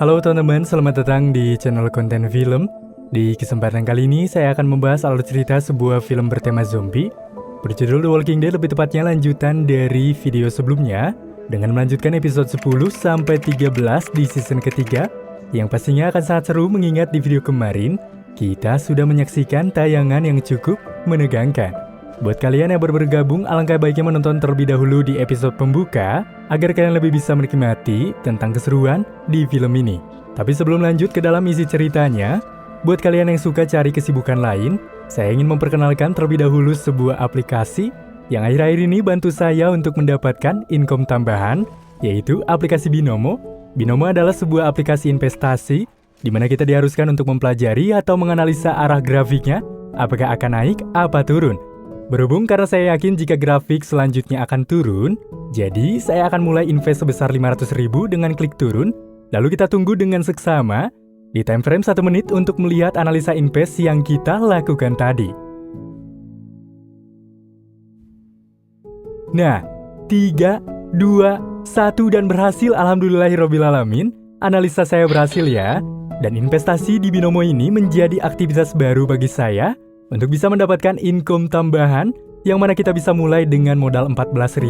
Halo teman-teman, selamat datang di channel konten film. Di kesempatan kali ini saya akan membahas alur cerita sebuah film bertema zombie berjudul The Walking Dead, lebih tepatnya lanjutan dari video sebelumnya dengan melanjutkan episode 10 sampai 13 di season ketiga yang pastinya akan sangat seru mengingat di video kemarin kita sudah menyaksikan tayangan yang cukup menegangkan. Buat kalian yang baru bergabung, alangkah baiknya menonton terlebih dahulu di episode pembuka agar kalian lebih bisa menikmati tentang keseruan di film ini. Tapi sebelum lanjut ke dalam isi ceritanya, buat kalian yang suka cari kesibukan lain, saya ingin memperkenalkan terlebih dahulu sebuah aplikasi yang akhir-akhir ini bantu saya untuk mendapatkan income tambahan, yaitu aplikasi Binomo. Binomo adalah sebuah aplikasi investasi di mana kita diharuskan untuk mempelajari atau menganalisa arah grafiknya, apakah akan naik apa turun. Berhubung karena saya yakin jika grafik selanjutnya akan turun, jadi saya akan mulai invest sebesar 500.000 dengan klik turun, lalu kita tunggu dengan seksama di time frame 1 menit untuk melihat analisa invest yang kita lakukan tadi. Nah, 3, 2, 1 dan berhasil, alhamdulillahirobbilalamin. Analisa saya berhasil ya, dan investasi di Binomo ini menjadi aktivitas baru bagi saya untuk bisa mendapatkan income tambahan yang mana kita bisa mulai dengan modal 14.000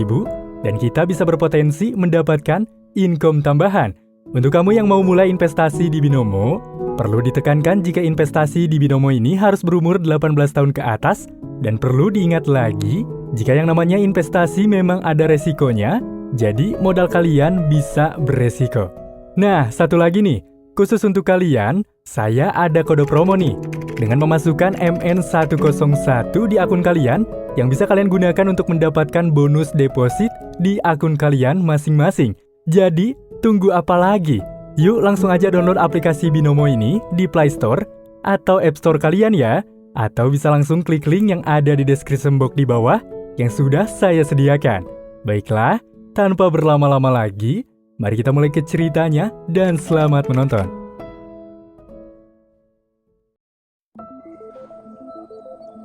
dan kita bisa berpotensi mendapatkan income tambahan. Untuk kamu yang mau mulai investasi di Binomo, perlu ditekankan jika investasi di Binomo ini harus berumur 18 tahun ke atas dan perlu diingat lagi jika yang namanya investasi memang ada resikonya, jadi modal kalian bisa beresiko. Nah, satu lagi nih, khusus untuk kalian, saya ada kode promo nih. Dengan memasukkan MN101 di akun kalian, yang bisa kalian gunakan untuk mendapatkan bonus deposit di akun kalian masing-masing. Jadi, tunggu apa lagi? Yuk langsung aja download aplikasi Binomo ini di Play Store atau App Store kalian ya. Atau bisa langsung klik link yang ada di description box di bawah yang sudah saya sediakan. Baiklah, tanpa berlama-lama lagi, mari kita mulai ke ceritanya dan selamat menonton.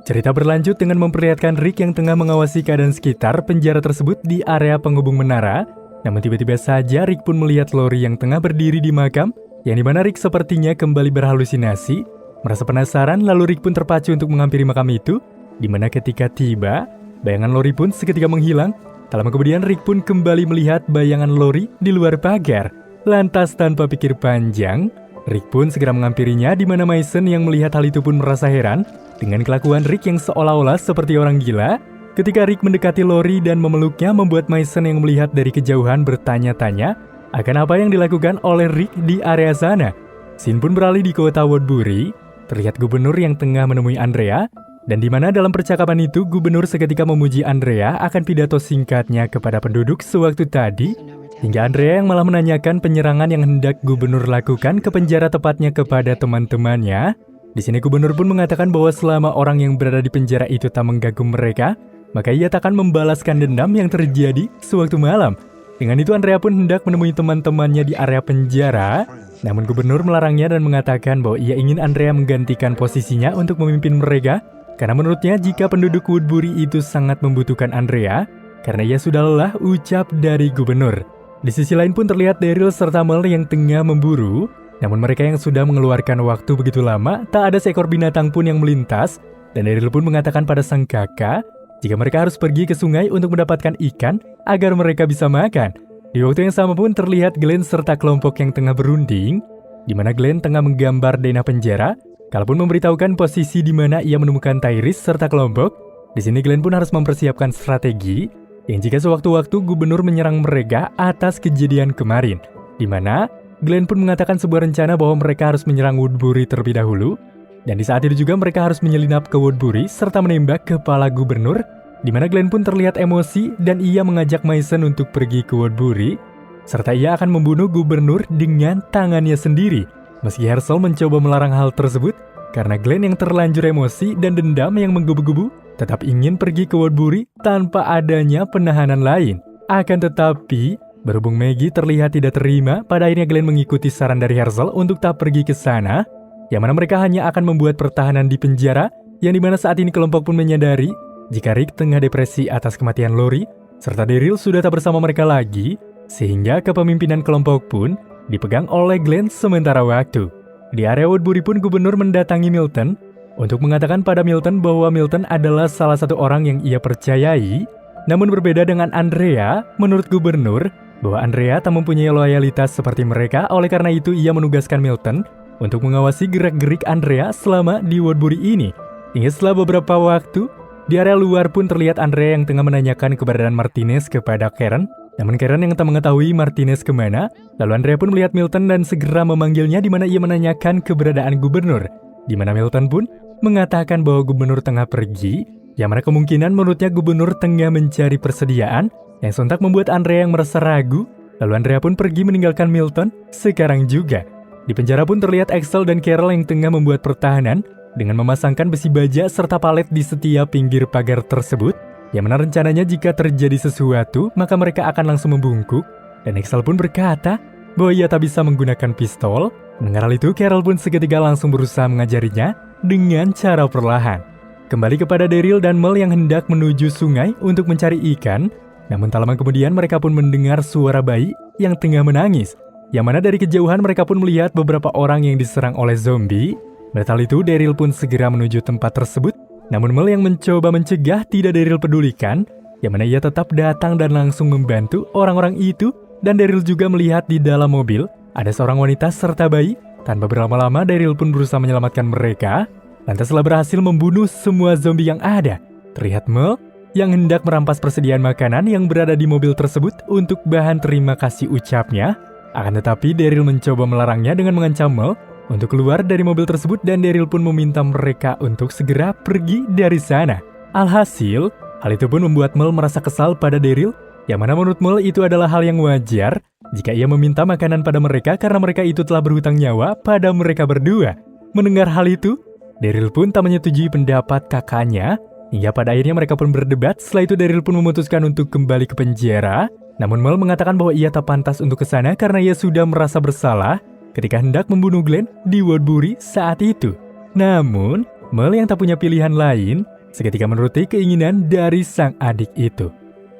Cerita berlanjut dengan memperlihatkan Rick yang tengah mengawasi keadaan sekitar penjara tersebut di area penghubung menara. Namun tiba-tiba saja Rick pun melihat Lori yang tengah berdiri di makam, yang dimana Rick sepertinya kembali berhalusinasi. Merasa penasaran, lalu Rick pun terpacu untuk menghampiri makam itu, dimana ketika tiba, bayangan Lori pun seketika menghilang. Tak lama kemudian Rick pun kembali melihat bayangan Lori di luar pagar. Lantas tanpa pikir panjang, Rick pun segera menghampirinya, di mana Mason yang melihat hal itu pun merasa heran dengan kelakuan Rick yang seolah-olah seperti orang gila. Ketika Rick mendekati Lori dan memeluknya, membuat Mason yang melihat dari kejauhan bertanya-tanya akan apa yang dilakukan oleh Rick di area sana. Scene pun beralih di kota Woodbury. Terlihat gubernur yang tengah menemui Andrea, dan di mana dalam percakapan itu gubernur seketika memuji Andrea akan pidato singkatnya kepada penduduk sewaktu tadi, hingga Andrea yang malah menanyakan penyerangan yang hendak gubernur lakukan ke penjara, tepatnya kepada teman-temannya. Di sini gubernur pun mengatakan bahwa selama orang yang berada di penjara itu tak mengganggu mereka, maka ia tak akan membalaskan dendam yang terjadi sewaktu malam. Dengan itu Andrea pun hendak menemui teman-temannya di area penjara, namun gubernur melarangnya dan mengatakan bahwa ia ingin Andrea menggantikan posisinya untuk memimpin mereka, karena menurutnya jika penduduk Woodbury itu sangat membutuhkan Andrea, karena ia sudah lelah, ucap dari gubernur. Di sisi lain pun terlihat Daryl serta Mel yang tengah memburu. Namun mereka yang sudah mengeluarkan waktu begitu lama, tak ada seekor binatang pun yang melintas, dan Daryl pun mengatakan pada sang kakak jika mereka harus pergi ke sungai untuk mendapatkan ikan agar mereka bisa makan. Di waktu yang sama pun terlihat Glenn serta kelompok yang tengah berunding, di mana Glenn tengah menggambar denah penjara, kalaupun memberitahukan posisi di mana ia menemukan Tyrese serta kelompok. Di sini Glenn pun harus mempersiapkan strategi yang jika sewaktu-waktu gubernur menyerang mereka atas kejadian kemarin, di mana Glenn pun mengatakan sebuah rencana bahwa mereka harus menyerang Woodbury terlebih dahulu, dan di saat itu juga mereka harus menyelinap ke Woodbury serta menembak kepala gubernur, di mana Glenn pun terlihat emosi dan ia mengajak Mason untuk pergi ke Woodbury, serta ia akan membunuh gubernur dengan tangannya sendiri. Meski Herschel mencoba melarang hal tersebut, karena Glenn yang terlanjur emosi dan dendam yang menggebu-gebu, tetap ingin pergi ke Woodbury tanpa adanya penahanan lain. Akan tetapi, berhubung Maggie terlihat tidak terima, pada akhirnya Glenn mengikuti saran dari Herschel untuk tak pergi ke sana, yang mana mereka hanya akan membuat pertahanan di penjara, yang dimana saat ini kelompok pun menyadari jika Rick tengah depresi atas kematian Lori, serta Daryl sudah tak bersama mereka lagi, sehingga kepemimpinan kelompok pun dipegang oleh Glenn sementara waktu. Di area Woodbury pun gubernur mendatangi Milton untuk mengatakan pada Milton bahwa Milton adalah salah satu orang yang ia percayai. Namun berbeda dengan Andrea, menurut gubernur, bahwa Andrea tak mempunyai loyalitas seperti mereka, oleh karena itu ia menugaskan Milton untuk mengawasi gerak-gerik Andrea selama di Woodbury ini. Hingga setelah beberapa waktu, di area luar pun terlihat Andrea yang tengah menanyakan keberadaan Martinez kepada Karen. Namun Karen yang tak mengetahui Martinez kemana, lalu Andrea pun melihat Milton dan segera memanggilnya di mana ia menanyakan keberadaan gubernur. Di mana Milton pun mengatakan bahwa gubernur tengah pergi, yang mana kemungkinan menurutnya gubernur tengah mencari persediaan, yang sontak membuat Andrea yang merasa ragu. Lalu Andrea pun pergi meninggalkan Milton sekarang juga. Di penjara pun terlihat Axel dan Carol yang tengah membuat pertahanan dengan memasangkan besi baja serta palet di setiap pinggir pagar tersebut, yang mana rencananya jika terjadi sesuatu, maka mereka akan langsung membungkuk. Dan Axel pun berkata bahwa ia tak bisa menggunakan pistol. Mendengar hal itu, Carol pun seketika langsung berusaha mengajarinya dengan cara perlahan. Kembali kepada Daryl dan Mel yang hendak menuju sungai untuk mencari ikan. Namun tak lama kemudian mereka pun mendengar suara bayi yang tengah menangis, yang mana dari kejauhan mereka pun melihat beberapa orang yang diserang oleh zombie. Melihat hal itu, Daryl pun segera menuju tempat tersebut. Namun Mel yang mencoba mencegah tidak Daryl pedulikan, yang mana ia tetap datang dan langsung membantu orang-orang itu. Dan Daryl juga melihat di dalam mobil ada seorang wanita serta bayi. Tanpa berlama-lama, Daryl pun berusaha menyelamatkan mereka. Lantas setelah berhasil membunuh semua zombie yang ada, terlihat Mel yang hendak merampas persediaan makanan yang berada di mobil tersebut untuk bahan terima kasih ucapnya. Akan tetapi Daryl mencoba melarangnya dengan mengancam Mel untuk keluar dari mobil tersebut, dan Daryl pun meminta mereka untuk segera pergi dari sana. Alhasil, hal itu pun membuat Mel merasa kesal pada Daryl, yang mana menurut Mel itu adalah hal yang wajar jika ia meminta makanan pada mereka karena mereka itu telah berhutang nyawa pada mereka berdua. Mendengar hal itu, Daryl pun tak menyetujui pendapat kakaknya, hingga pada akhirnya mereka pun berdebat. Setelah itu Daryl pun memutuskan untuk kembali ke penjara. Namun Mel mengatakan bahwa ia tak pantas untuk ke sana karena ia sudah merasa bersalah ketika hendak membunuh Glenn di Woodbury saat itu. Namun, Mel yang tak punya pilihan lain, seketika menuruti keinginan dari sang adik itu.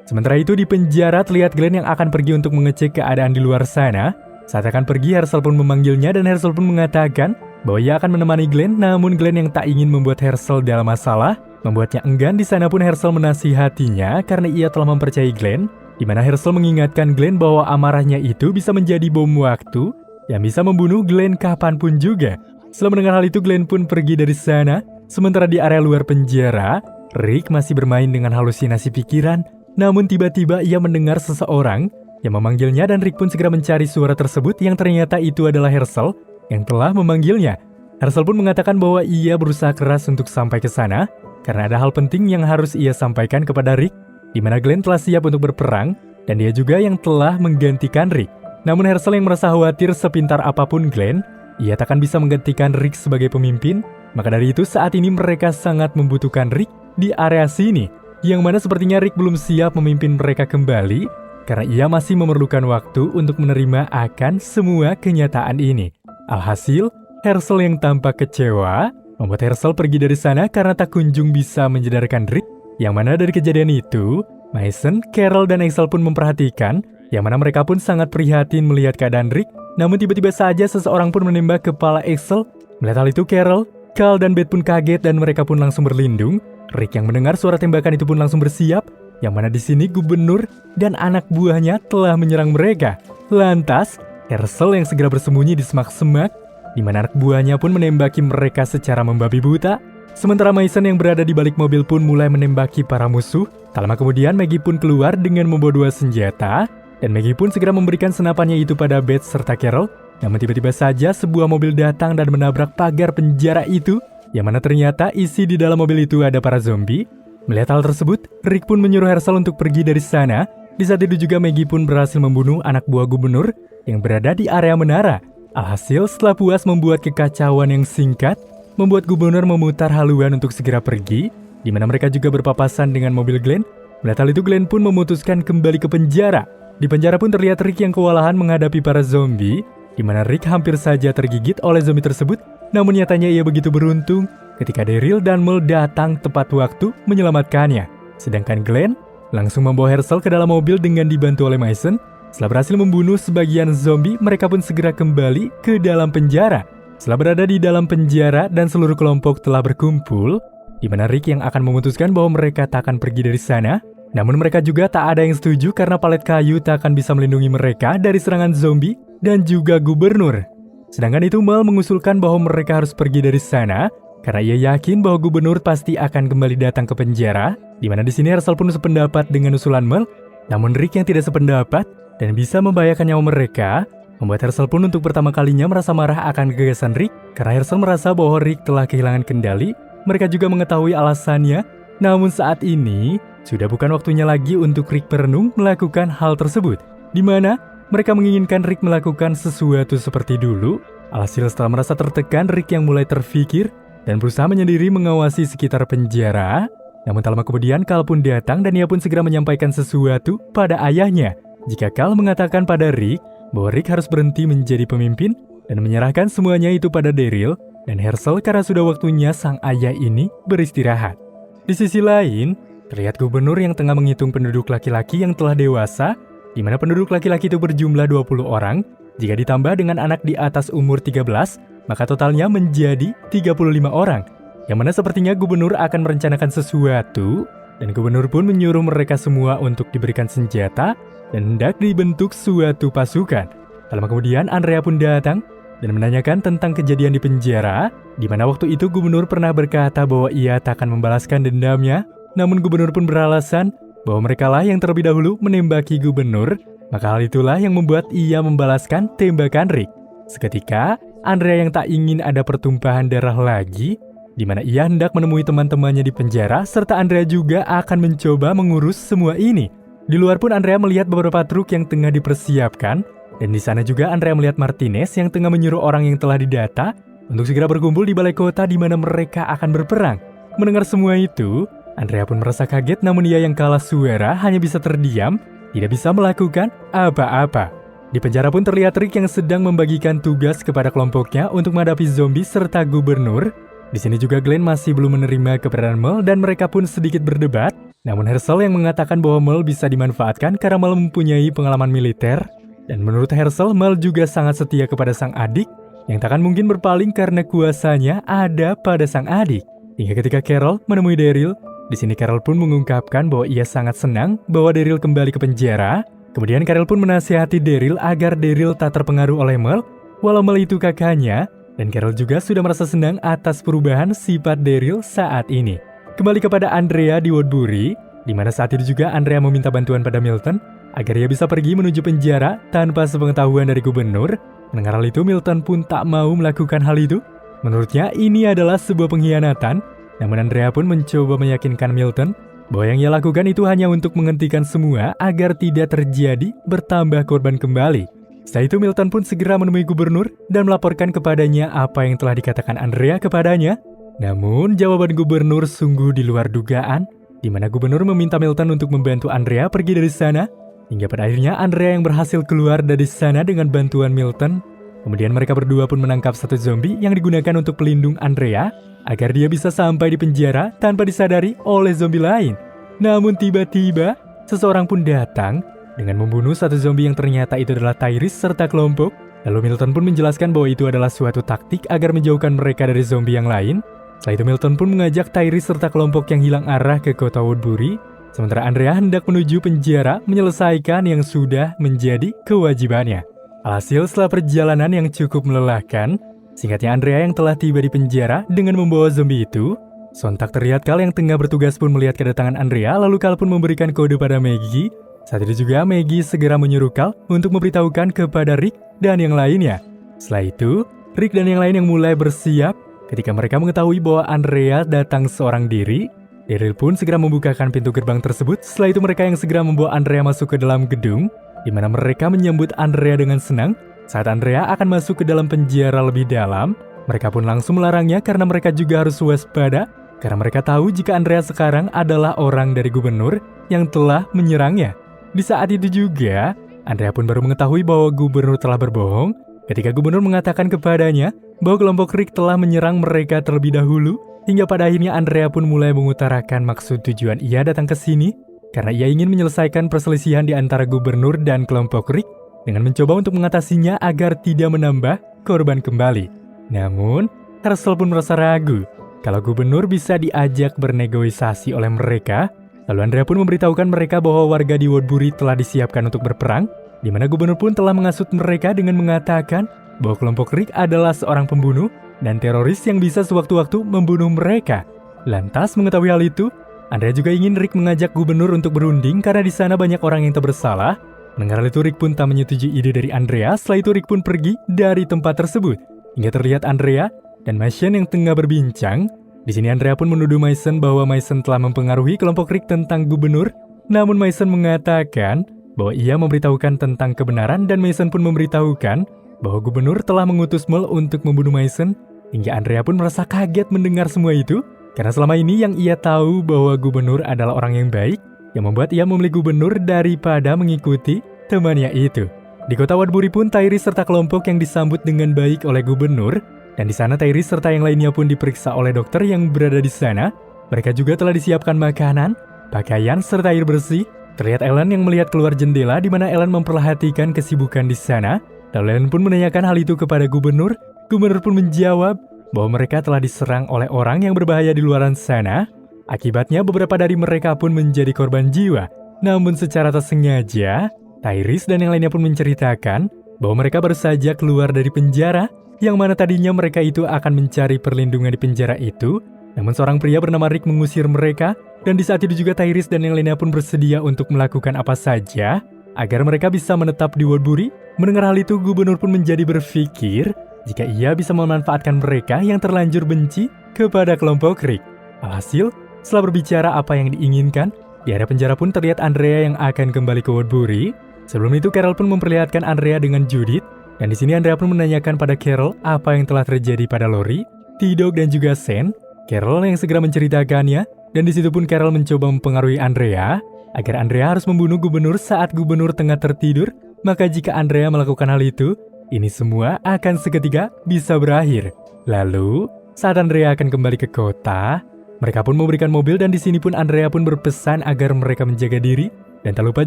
Sementara itu di penjara terlihat Glenn yang akan pergi untuk mengecek keadaan di luar sana. Saat akan pergi, Herschel pun memanggilnya dan Herschel pun mengatakan bahwa ia akan menemani Glenn. Namun Glenn yang tak ingin membuat Herschel dalam masalah, membuatnya enggan. Di sana pun Herschel menasihatinya karena ia telah mempercayai Glenn, di mana Herschel mengingatkan Glenn bahwa amarahnya itu bisa menjadi bom waktu yang bisa membunuh Glenn kapanpun juga. Setelah mendengar hal itu, Glenn pun pergi dari sana. Sementara di area luar penjara, Rick masih bermain dengan halusinasi pikiran. Namun tiba-tiba ia mendengar seseorang yang memanggilnya dan Rick pun segera mencari suara tersebut, yang ternyata itu adalah Herschel yang telah memanggilnya. Herschel pun mengatakan bahwa ia berusaha keras untuk sampai ke sana karena ada hal penting yang harus ia sampaikan kepada Rick, di mana Glenn telah siap untuk berperang dan dia juga yang telah menggantikan Rick. Namun Herschel yang merasa khawatir sepintar apapun Glenn, ia takkan bisa menggantikan Rick sebagai pemimpin. Maka dari itu saat ini mereka sangat membutuhkan Rick di area sini, yang mana sepertinya Rick belum siap memimpin mereka kembali karena ia masih memerlukan waktu untuk menerima akan semua kenyataan ini. Alhasil, Herschel yang tampak kecewa membuat Herschel pergi dari sana karena tak kunjung bisa menyadarkan Rick, yang mana dari kejadian itu Mason, Carol, dan Axel pun memperhatikan, yang mana mereka pun sangat prihatin melihat keadaan Rick. Namun tiba-tiba saja seseorang pun menembak kepala Axel. Melihat hal itu Carol, Carl, dan Beth pun kaget dan mereka pun langsung berlindung. Rick yang mendengar suara tembakan itu pun langsung bersiap, yang mana di sini gubernur dan anak buahnya telah menyerang mereka. Lantas, Herschel yang segera bersembunyi di semak-semak, di mana anak buahnya pun menembaki mereka secara membabi buta. Sementara Mason yang berada di balik mobil pun mulai menembaki para musuh. Tak lama kemudian Maggie pun keluar dengan membawa 2 senjata. Dan Maggie pun segera memberikan senapannya itu pada Beth serta Carol. Namun tiba-tiba saja sebuah mobil datang dan menabrak pagar penjara itu, yang mana ternyata isi di dalam mobil itu ada para zombie. Melihat hal tersebut, Rick pun menyuruh Herschel untuk pergi dari sana. Di saat itu juga Maggie pun berhasil membunuh anak buah gubernur yang berada di area menara. Alhasil setelah puas membuat kekacauan yang singkat, membuat gubernur memutar haluan untuk segera pergi, di mana mereka juga berpapasan dengan mobil Glenn. Melihat hal itu, Glenn pun memutuskan kembali ke penjara. Di penjara pun terlihat Rick yang kewalahan menghadapi para zombie, di mana Rick hampir saja tergigit oleh zombie tersebut. Namun nyatanya ia begitu beruntung ketika Daryl dan Mel datang tepat waktu menyelamatkannya. Sedangkan Glenn langsung membawa Herschel ke dalam mobil dengan dibantu oleh Mason. Setelah berhasil membunuh sebagian zombie, mereka pun segera kembali ke dalam penjara. Setelah berada di dalam penjara dan seluruh kelompok telah berkumpul, di mana Rick yang akan memutuskan bahwa mereka tak akan pergi dari sana. Namun mereka juga tak ada yang setuju karena palet kayu tak akan bisa melindungi mereka dari serangan zombie dan juga gubernur. Sedangkan itu Mel mengusulkan bahwa mereka harus pergi dari sana karena ia yakin bahwa gubernur pasti akan kembali datang ke penjara, di mana di sini Hershel pun sependapat dengan usulan Mel. Namun Rick yang tidak sependapat dan bisa membahayakan nyawa mereka, membuat Hershel pun untuk pertama kalinya merasa marah akan gagasan Rick karena Hershel merasa bahwa Rick telah kehilangan kendali. Mereka juga mengetahui alasannya, namun saat ini sudah bukan waktunya lagi untuk Rick perenung melakukan hal tersebut, di mana mereka menginginkan Rick melakukan sesuatu seperti dulu. Alhasil setelah merasa tertekan, Rick yang mulai terfikir dan berusaha menyendiri mengawasi sekitar penjara. Namun tak lama kemudian Carl pun datang dan ia pun segera menyampaikan sesuatu pada ayahnya. Jika Carl mengatakan pada Rick bahwa Rick harus berhenti menjadi pemimpin dan menyerahkan semuanya itu pada Daryl dan Hershel karena sudah waktunya sang ayah ini beristirahat. Di sisi lain, terlihat gubernur yang tengah menghitung penduduk laki-laki yang telah dewasa, di mana penduduk laki-laki itu berjumlah 20 orang. Jika ditambah dengan anak di atas umur 13, maka totalnya menjadi 35 orang. Yang mana sepertinya gubernur akan merencanakan sesuatu, dan gubernur pun menyuruh mereka semua untuk diberikan senjata dan hendak dibentuk suatu pasukan. Tak lama kemudian Andrea pun datang dan menanyakan tentang kejadian di penjara, di mana waktu itu gubernur pernah berkata bahwa ia tak akan membalaskan dendamnya. Namun gubernur pun beralasan bahwa merekalah yang terlebih dahulu menembaki gubernur, maka hal itulah yang membuat ia membalaskan tembakan Rick. Seketika, Andrea yang tak ingin ada pertumpahan darah lagi, di mana ia hendak menemui teman-temannya di penjara, serta Andrea juga akan mencoba mengurus semua ini. Di luar pun Andrea melihat beberapa truk yang tengah dipersiapkan, dan di sana juga Andrea melihat Martinez yang tengah menyuruh orang yang telah didata untuk segera berkumpul di balai kota di mana mereka akan berperang. Mendengar semua itu, Andrea pun merasa kaget, namun ia yang kalah suara hanya bisa terdiam, tidak bisa melakukan apa-apa. Di penjara pun terlihat Rick yang sedang membagikan tugas kepada kelompoknya untuk menghadapi zombie serta gubernur. Di sini juga Glenn masih belum menerima keberadaan Mel dan mereka pun sedikit berdebat. Namun Hershel yang mengatakan bahwa Mel bisa dimanfaatkan karena Mel mempunyai pengalaman militer. Dan menurut Hershel, Mel juga sangat setia kepada sang adik yang takkan mungkin berpaling karena kuasanya ada pada sang adik. Hingga ketika Carol menemui Daryl, di sini Carol pun mengungkapkan bahwa ia sangat senang bahwa Daryl kembali ke penjara. Kemudian Carol pun menasihati Daryl agar Daryl tak terpengaruh oleh Mel, walau Mel itu kakaknya. Dan Carol juga sudah merasa senang atas perubahan sifat Daryl saat ini. Kembali kepada Andrea di Woodbury, di mana saat itu juga Andrea meminta bantuan pada Milton agar ia bisa pergi menuju penjara tanpa sepengetahuan dari gubernur. Mendengar hal itu, Milton pun tak mau melakukan hal itu. Menurutnya ini adalah sebuah pengkhianatan. Namun Andrea pun mencoba meyakinkan Milton bahwa yang ia lakukan itu hanya untuk menghentikan semua agar tidak terjadi bertambah korban kembali. Setelah itu Milton pun segera menemui gubernur dan melaporkan kepadanya apa yang telah dikatakan Andrea kepadanya. Namun jawaban gubernur sungguh di luar dugaan, di mana gubernur meminta Milton untuk membantu Andrea pergi dari sana. Hingga pada akhirnya Andrea yang berhasil keluar dari sana dengan bantuan Milton. Kemudian mereka berdua pun menangkap satu zombie yang digunakan untuk pelindung Andrea agar dia bisa sampai di penjara tanpa disadari oleh zombie lain. Namun tiba-tiba seseorang pun datang dengan membunuh satu zombie yang ternyata itu adalah Tyrese serta kelompok. Lalu Milton pun menjelaskan bahwa itu adalah suatu taktik agar menjauhkan mereka dari zombie yang lain. Setelah itu Milton pun mengajak Tyrese serta kelompok yang hilang arah ke kota Woodbury. Sementara Andrea hendak menuju penjara menyelesaikan yang sudah menjadi kewajibannya. Alhasil setelah perjalanan yang cukup melelahkan, singkatnya Andrea yang telah tiba di penjara dengan membawa zombie itu, sontak terlihat Carl yang tengah bertugas pun melihat kedatangan Andrea, lalu Carl pun memberikan kode pada Maggie. Saat itu juga Maggie segera menyuruh Carl untuk memberitahukan kepada Rick dan yang lainnya. Setelah itu, Rick dan yang lain yang mulai bersiap ketika mereka mengetahui bahwa Andrea datang seorang diri. Daryl pun segera membukakan pintu gerbang tersebut. Setelah itu mereka yang segera membawa Andrea masuk ke dalam gedung, di mana mereka menyambut Andrea dengan senang. Saat Andrea akan masuk ke dalam penjara lebih dalam, mereka pun langsung melarangnya karena mereka juga harus waspada, karena mereka tahu jika Andrea sekarang adalah orang dari gubernur yang telah menyerangnya. Di saat itu juga, Andrea pun baru mengetahui bahwa gubernur telah berbohong ketika gubernur mengatakan kepadanya bahwa kelompok Rick telah menyerang mereka terlebih dahulu. Hingga pada akhirnya Andrea pun mulai mengutarakan maksud tujuan ia datang ke sini karena ia ingin menyelesaikan perselisihan di antara gubernur dan kelompok Rick dengan mencoba untuk mengatasinya agar tidak menambah korban kembali. Namun, Herschel pun merasa ragu kalau gubernur bisa diajak bernegosiasi oleh mereka. Lalu Andrea pun memberitahukan mereka bahwa warga di Woodbury telah disiapkan untuk berperang, di mana gubernur pun telah mengasut mereka dengan mengatakan bahwa kelompok Rick adalah seorang pembunuh dan teroris yang bisa sewaktu-waktu membunuh mereka. Lantas mengetahui hal itu, Andrea juga ingin Rick mengajak gubernur untuk berunding karena di sana banyak orang yang tak bersalah. Mendengar hal itu, Rick pun tak menyetujui ide dari Andrea. Setelah itu Rick pun pergi dari tempat tersebut hingga terlihat Andrea dan Mason yang tengah berbincang. Di sini Andrea pun menuduh Mason bahwa Mason telah mempengaruhi kelompok Rick tentang gubernur. Namun Mason mengatakan bahwa ia memberitahukan tentang kebenaran dan Mason pun memberitahukan bahwa gubernur telah mengutus Mel untuk membunuh Mason. Hingga Andrea pun merasa kaget mendengar semua itu, karena selama ini yang ia tahu bahwa gubernur adalah orang yang baik, yang membuat ia memilih gubernur daripada mengikuti temannya itu. Di kota Woodbury pun Tyrese serta kelompok yang disambut dengan baik oleh gubernur, dan di sana Tyrese serta yang lainnya pun diperiksa oleh dokter yang berada di sana. Mereka juga telah disiapkan makanan, pakaian, serta air bersih. Terlihat Ellen yang melihat keluar jendela di mana Ellen memperhatikan kesibukan di sana. Lalu Ellen pun menanyakan hal itu kepada gubernur. Gubernur pun menjawab bahwa mereka telah diserang oleh orang yang berbahaya di luaran sana. Akibatnya beberapa dari mereka pun menjadi korban jiwa. Namun secara tak sengaja, Tyrese dan yang lainnya pun menceritakan bahwa mereka baru saja keluar dari penjara, yang mana tadinya mereka itu akan mencari perlindungan di penjara itu. Namun seorang pria bernama Rick mengusir mereka, dan di saat itu juga Tyrese dan yang lainnya pun bersedia untuk melakukan apa saja agar mereka bisa menetap di Woodbury. Mendengar hal itu, gubernur pun menjadi berpikir jika ia bisa memanfaatkan mereka yang terlanjur benci kepada kelompok Rick. Alhasil, setelah berbicara apa yang diinginkan, di area penjara pun terlihat Andrea yang akan kembali ke Woodbury. Sebelum itu, Carol pun memperlihatkan Andrea dengan Judith. Dan di sini Andrea pun menanyakan pada Carol apa yang telah terjadi pada Lori, T-Dog dan juga Sen. Carol yang segera menceritakannya, dan di situ pun Carol mencoba mempengaruhi Andrea agar Andrea harus membunuh gubernur saat gubernur tengah tertidur. Maka jika Andrea melakukan hal itu, ini semua akan seketika bisa berakhir. Lalu, saat Andrea akan kembali ke kota, mereka pun memberikan mobil dan di sini pun Andrea pun berpesan agar mereka menjaga diri. Dan tak lupa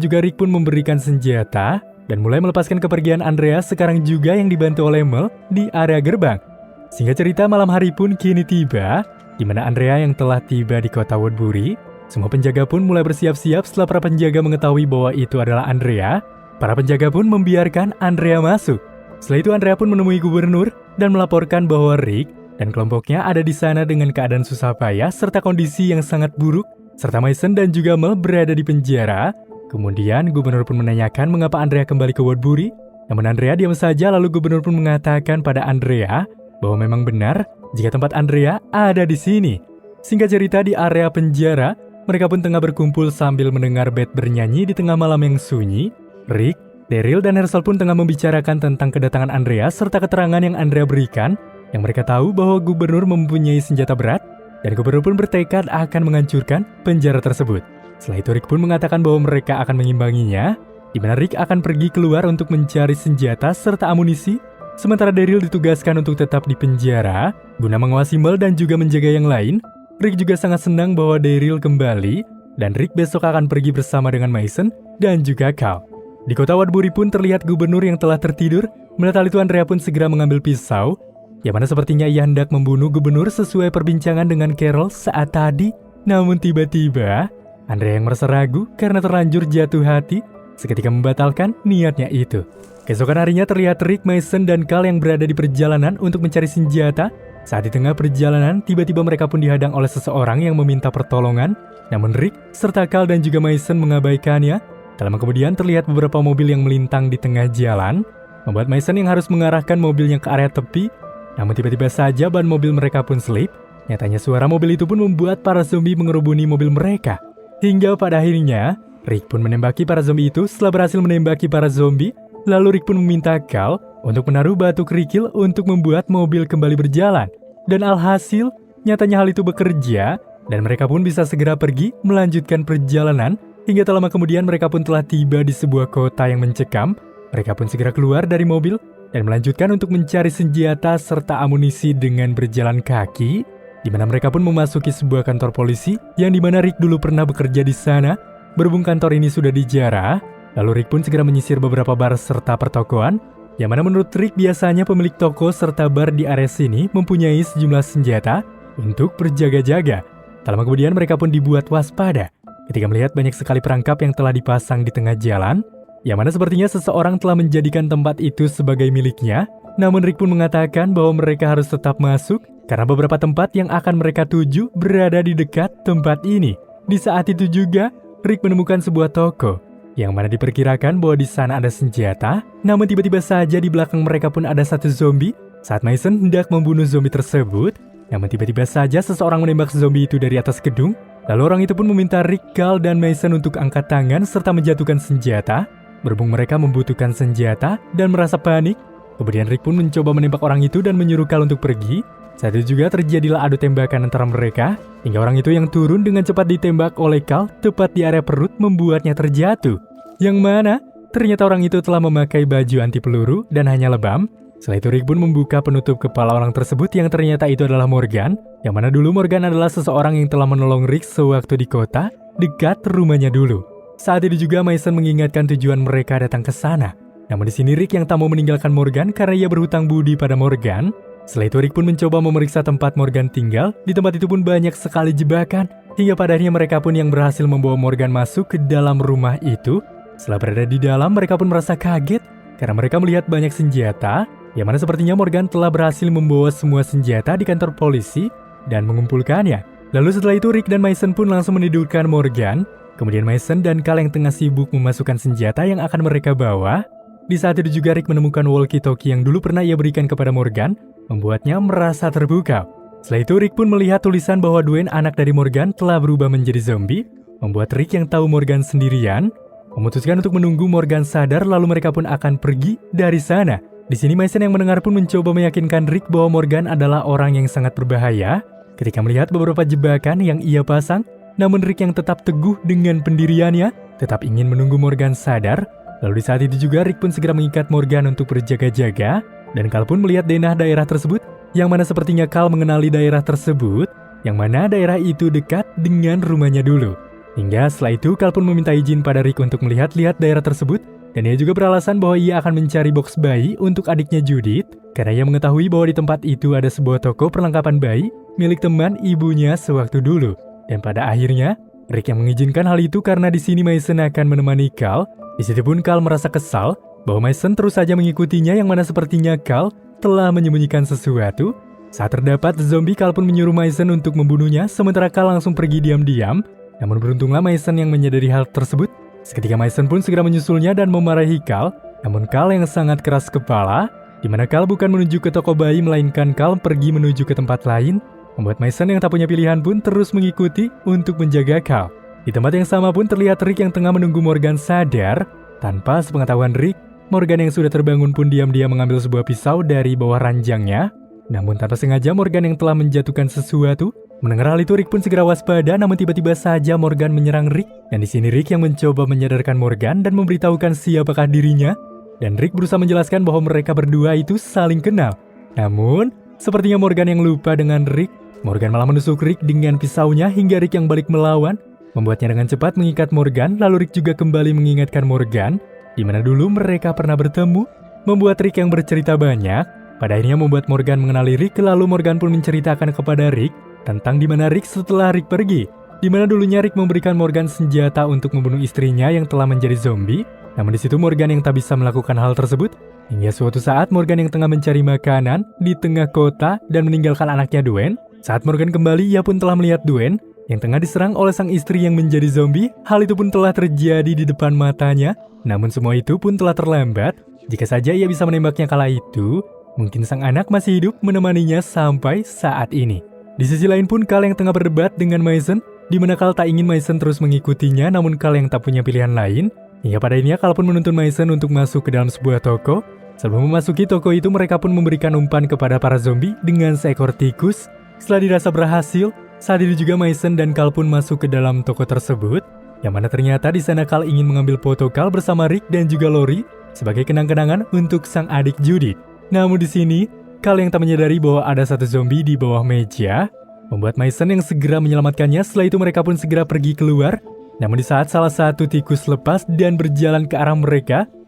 juga Rick pun memberikan senjata dan mulai melepaskan kepergian Andrea sekarang juga yang dibantu oleh Mel di area gerbang. Singkat cerita, malam hari pun kini tiba, di mana Andrea yang telah tiba di kota Woodbury. Semua penjaga pun mulai bersiap-siap setelah para penjaga mengetahui bahwa itu adalah Andrea. Para penjaga pun membiarkan Andrea masuk. Setelah itu Andrea pun menemui gubernur dan melaporkan bahwa Rick dan kelompoknya ada di sana dengan keadaan susah payah serta kondisi yang sangat buruk, serta Mason dan juga Mel berada di penjara. Kemudian gubernur pun menanyakan mengapa Andrea kembali ke Woodbury. Namun Andrea diam saja, lalu gubernur pun mengatakan pada Andrea bahwa memang benar jika tempat Andrea ada di sini. Singkat cerita, di area penjara, mereka pun tengah berkumpul sambil mendengar Beth bernyanyi di tengah malam yang sunyi. Rick, Daryl, dan Herschel pun tengah membicarakan tentang kedatangan Andrea serta keterangan yang Andrea berikan, yang mereka tahu bahwa gubernur mempunyai senjata berat, dan gubernur pun bertekad akan menghancurkan penjara tersebut. Setelah itu Rick pun mengatakan bahwa mereka akan mengimbanginya, di mana Rick akan pergi keluar untuk mencari senjata serta amunisi, sementara Daryl ditugaskan untuk tetap di penjara, guna mengawasi Mel dan juga menjaga yang lain. Rick juga sangat senang bahwa Daryl kembali, dan Rick besok akan pergi bersama dengan Mason dan juga Cal. Di kota Woodbury pun terlihat gubernur yang telah tertidur. Melihat hal itu Andrea pun segera mengambil pisau, yang mana sepertinya ia hendak membunuh gubernur sesuai perbincangan dengan Carol saat tadi. Namun tiba-tiba, Andrea yang merasa ragu karena terlanjur jatuh hati, seketika membatalkan niatnya itu. Keesokan harinya terlihat Rick, Mason, dan Cal yang berada di perjalanan untuk mencari senjata. Saat di tengah perjalanan, tiba-tiba mereka pun dihadang oleh seseorang yang meminta pertolongan. Namun Rick, serta Cal dan juga Mason mengabaikannya. Tak lama kemudian terlihat beberapa mobil yang melintang di tengah jalan, membuat Mason yang harus mengarahkan mobilnya ke area tepi. Namun tiba-tiba saja ban mobil mereka pun selip. Nyatanya suara mobil itu pun membuat para zombie mengerubuni mobil mereka. Hingga pada akhirnya, Rick pun menembaki para zombie itu. Setelah berhasil menembaki para zombie, lalu Rick pun meminta Cal untuk menaruh batu kerikil untuk membuat mobil kembali berjalan. Dan alhasil, nyatanya hal itu bekerja, dan mereka pun bisa segera pergi melanjutkan perjalanan. Hingga tak lama kemudian mereka pun telah tiba di sebuah kota yang mencekam. Mereka pun segera keluar dari mobil dan melanjutkan untuk mencari senjata serta amunisi dengan berjalan kaki, di mana mereka pun memasuki sebuah kantor polisi yang dimana Rick dulu pernah bekerja di sana. Berhubung kantor ini sudah dijarah, lalu Rick pun segera menyisir beberapa bar serta pertokoan, yang mana menurut Rick biasanya pemilik toko serta bar di area sini mempunyai sejumlah senjata untuk berjaga-jaga. Tak lama kemudian mereka pun dibuat waspada ketika melihat banyak sekali perangkap yang telah dipasang di tengah jalan, yang mana sepertinya seseorang telah menjadikan tempat itu sebagai miliknya. Namun Rick pun mengatakan bahwa mereka harus tetap masuk karena beberapa tempat yang akan mereka tuju berada di dekat tempat ini. Di saat itu juga, Rick menemukan sebuah toko, yang mana diperkirakan bahwa di sana ada senjata. Namun tiba-tiba saja di belakang mereka pun ada satu zombie. Saat Mason hendak membunuh zombie tersebut, namun tiba-tiba saja seseorang menembak zombie itu dari atas gedung. Lalu orang itu pun meminta Rick, Carl, dan Mason untuk angkat tangan serta menjatuhkan senjata. Berhubung mereka membutuhkan senjata dan merasa panik, kemudian Rick pun mencoba menembak orang itu dan menyuruh Carl untuk pergi. Saat itu juga terjadilah adu tembakan antara mereka, hingga orang itu yang turun dengan cepat ditembak oleh Carl tepat di area perut membuatnya terjatuh. Yang mana ternyata orang itu telah memakai baju anti peluru dan hanya lebam. Setelah itu Rick pun membuka penutup kepala orang tersebut yang ternyata itu adalah Morgan, yang mana dulu Morgan adalah seseorang yang telah menolong Rick sewaktu di kota dekat rumahnya dulu. Saat itu juga Mason mengingatkan tujuan mereka datang ke sana. Namun di sini Rick yang tak mau meninggalkan Morgan karena ia berhutang budi pada Morgan. Setelah itu Rick pun mencoba memeriksa tempat Morgan tinggal. Di tempat itu pun banyak sekali jebakan, hingga pada akhirnya mereka pun yang berhasil membawa Morgan masuk ke dalam rumah itu. Setelah berada di dalam, mereka pun merasa kaget karena mereka melihat banyak senjata, yang mana sepertinya Morgan telah berhasil membawa semua senjata di kantor polisi dan mengumpulkannya. Lalu setelah itu Rick dan Mason pun langsung menidurkan Morgan. Kemudian Mason dan Carl yang tengah sibuk memasukkan senjata yang akan mereka bawa. Di saat itu juga Rick menemukan walkie-talkie yang dulu pernah ia berikan kepada Morgan, membuatnya merasa terbuka. Setelah itu Rick pun melihat tulisan bahwa Dwayne, anak dari Morgan, telah berubah menjadi zombie, membuat Rick yang tahu Morgan sendirian memutuskan untuk menunggu Morgan sadar, lalu mereka pun akan pergi dari sana. Di sini Mason yang mendengar pun mencoba meyakinkan Rick bahwa Morgan adalah orang yang sangat berbahaya ketika melihat beberapa jebakan yang ia pasang. Namun Rick yang tetap teguh dengan pendiriannya, tetap ingin menunggu Morgan sadar. Lalu di saat itu juga Rick pun segera mengikat Morgan untuk berjaga-jaga, dan Carl pun melihat denah daerah tersebut, yang mana sepertinya Carl mengenali daerah tersebut, yang mana daerah itu dekat dengan rumahnya dulu. Hingga setelah itu Carl pun meminta izin pada Rick untuk melihat-lihat daerah tersebut, dan ia juga beralasan bahwa ia akan mencari box bayi untuk adiknya Judith, karena ia mengetahui bahwa di tempat itu ada sebuah toko perlengkapan bayi milik teman ibunya sewaktu dulu. Dan pada akhirnya, Rick yang mengizinkan hal itu karena di sini Mason akan menemani Carl. Di situ pun Carl merasa kesal bahwa Mason terus saja mengikutinya, yang mana sepertinya Carl telah menyembunyikan sesuatu. Saat terdapat zombie, Carl pun menyuruh Mason untuk membunuhnya, sementara Carl langsung pergi diam-diam. Namun beruntunglah Mason yang menyadari hal tersebut. Seketika Mason pun segera menyusulnya dan memarahi Carl. Namun Carl yang sangat keras kepala, di mana Carl bukan menuju ke toko bayi, melainkan Carl pergi menuju ke tempat lain, membuat Mason yang tak punya pilihan pun terus mengikuti untuk menjaga Carl. Di tempat yang sama pun terlihat Rick yang tengah menunggu Morgan sadar. Tanpa sepengetahuan Rick, Morgan yang sudah terbangun pun diam-diam mengambil sebuah pisau dari bawah ranjangnya. Namun tanpa sengaja Morgan yang telah menjatuhkan sesuatu. Mendengar hal itu Rick pun segera waspada, namun tiba-tiba saja Morgan menyerang Rick. Dan di sini Rick yang mencoba menyadarkan Morgan dan memberitahukan siapakah dirinya. Dan Rick berusaha menjelaskan bahwa mereka berdua itu saling kenal. Namun, sepertinya Morgan yang lupa dengan Rick. Morgan malah menusuk Rick dengan pisaunya hingga Rick yang balik melawan, membuatnya dengan cepat mengikat Morgan. Lalu Rick juga kembali mengingatkan Morgan, di mana dulu mereka pernah bertemu, membuat Rick yang bercerita banyak. Pada akhirnya membuat Morgan mengenali Rick, lalu Morgan pun menceritakan kepada Rick tentang di mana Rick setelah Rick pergi, di mana dulunya Rick memberikan Morgan senjata untuk membunuh istrinya yang telah menjadi zombie. Namun di situ Morgan yang tak bisa melakukan hal tersebut, hingga suatu saat Morgan yang tengah mencari makanan di tengah kota dan meninggalkan anaknya Dwayne. Saat Morgan kembali, ia pun telah melihat Dwayne yang tengah diserang oleh sang istri yang menjadi zombie. Hal itu pun telah terjadi di depan matanya. Namun semua itu pun telah terlambat. Jika saja ia bisa menembaknya kala itu, mungkin sang anak masih hidup menemaninya sampai saat ini. Di sisi lain pun Carl yang tengah berdebat dengan Mason, di mana Carl tak ingin Mason terus mengikutinya, namun Carl yang tak punya pilihan lain. Hingga pada akhirnya Carl pun menuntun Mason untuk masuk ke dalam sebuah toko. Sebelum memasuki toko itu, mereka pun memberikan umpan kepada para zombie dengan seekor tikus. Setelah dirasa berhasil, saat itu juga Mason dan Carl pun masuk ke dalam toko tersebut, yang mana ternyata di sana Carl ingin mengambil foto Carl bersama Rick dan juga Lori sebagai kenang-kenangan untuk sang adik Judith. Namun di sini, Carl yang tak menyadari bahwa ada satu zombie di bawah meja, membuat Mason yang segera menyelamatkannya. Setelah itu mereka pun segera pergi keluar. Namun di saat salah satu tikus lepas dan berjalan ke arah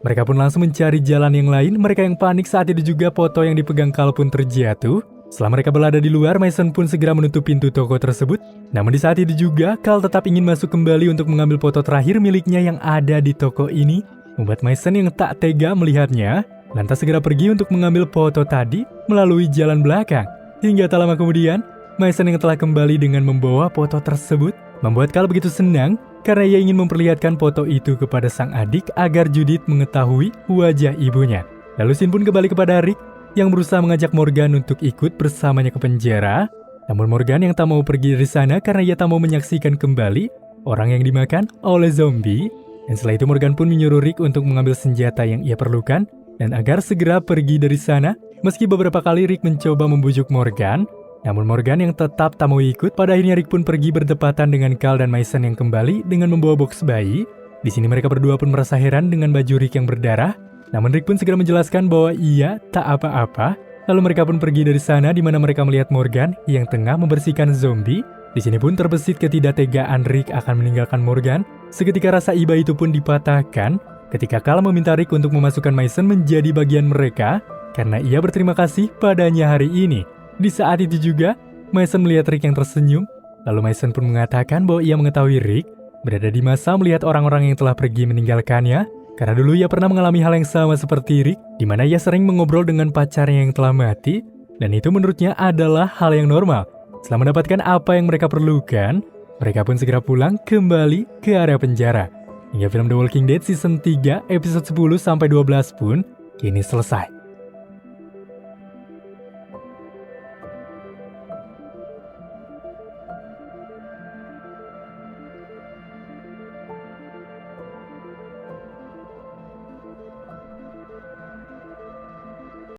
mereka pun langsung mencari jalan yang lain. Mereka yang panik saat itu juga foto yang dipegang Carl pun terjatuh. Setelah mereka berada di luar, Mason pun segera menutup pintu toko tersebut. Namun di saat itu juga, Carl tetap ingin masuk kembali untuk mengambil foto terakhir miliknya yang ada di toko ini. Membuat Mason yang tak tega melihatnya, lantas segera pergi untuk mengambil foto tadi melalui jalan belakang. Hingga tak lama kemudian, Mason yang telah kembali dengan membawa foto tersebut membuat Carl begitu senang karena ia ingin memperlihatkan foto itu kepada sang adik agar Judith mengetahui wajah ibunya. Lalu Sin pun kembali kepada Rick yang berusaha mengajak Morgan untuk ikut bersamanya ke penjara. Namun Morgan yang tak mau pergi dari sana karena ia tak mau menyaksikan kembali orang yang dimakan oleh zombie. Dan setelah itu Morgan pun menyuruh Rick untuk mengambil senjata yang ia perlukan dan agar segera pergi dari sana. Meski beberapa kali Rick mencoba membujuk Morgan, namun Morgan yang tetap tak mau ikut. Pada akhirnya Rick pun pergi berdepatan dengan Carl dan Mason yang kembali dengan membawa box bayi. Di sini mereka berdua pun merasa heran dengan baju Rick yang berdarah. Namun Rick pun segera menjelaskan bahwa ia tak apa-apa. Lalu mereka pun pergi dari sana di mana mereka melihat Morgan yang tengah membersihkan zombie. Di sini pun terbesit ketidaktegaan Rick akan meninggalkan Morgan. Seketika rasa iba itu pun dipatahkan ketika Carl meminta Rick untuk memasukkan Mason menjadi bagian mereka karena ia berterima kasih padanya hari ini. Di saat itu juga, Mason melihat Rick yang tersenyum. Lalu Mason pun mengatakan bahwa ia mengetahui Rick berada di masa melihat orang-orang yang telah pergi meninggalkannya. Karena dulu ia pernah mengalami hal yang sama seperti Rick, di mana ia sering mengobrol dengan pacarnya yang telah mati, dan itu menurutnya adalah hal yang normal. Setelah mendapatkan apa yang mereka perlukan, mereka pun segera pulang kembali ke area penjara. Hingga film The Walking Dead Season 3 episode 10-12 pun kini selesai.